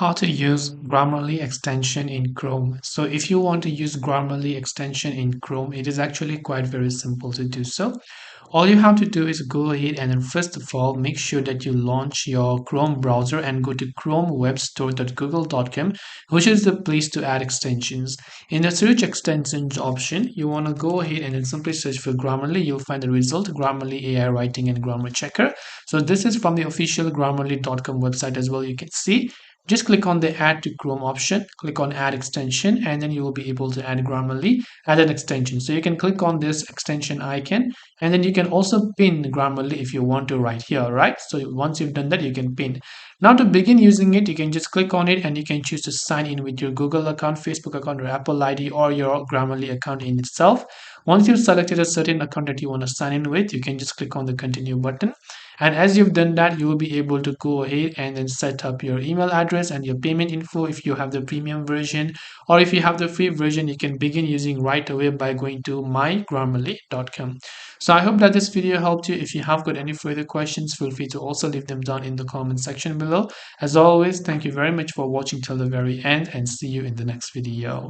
How to use Grammarly extension in Chrome. So if you want to use Grammarly extension in Chrome, it is actually quite very simple to do so. All you have to do is go ahead and then first of all make sure that you launch your Chrome browser and go to chromewebstore.google.com, which is the place to add extensions. In the search extensions option, you want to go ahead and then simply search for Grammarly. You'll find the result Grammarly AI Writing and Grammar Checker. So this is from the official grammarly.com website as well. You can see, just click on the add to Chrome option, click on add extension, and then you will be able to add Grammarly as an extension. So you can click on this extension icon, and then you can also pin Grammarly if you want to right here, right? So once you've done that, you can pin. Now to begin using it, you can just click on it and you can choose to sign in with your Google account, Facebook account, or Apple ID, or your Grammarly account in itself. Once you've selected a certain account that you want to sign in with, you can just click on the continue button. And as you've done that, you will be able to go ahead and then set up your email address and your payment info if you have the premium version, or if you have the free version, you can begin using right away by going to mygrammarly.com. So I hope that this video helped you. If you have got any further questions, feel free to also leave them down in the comment section below. As always, thank you very much for watching till the very end, and see you in the next video.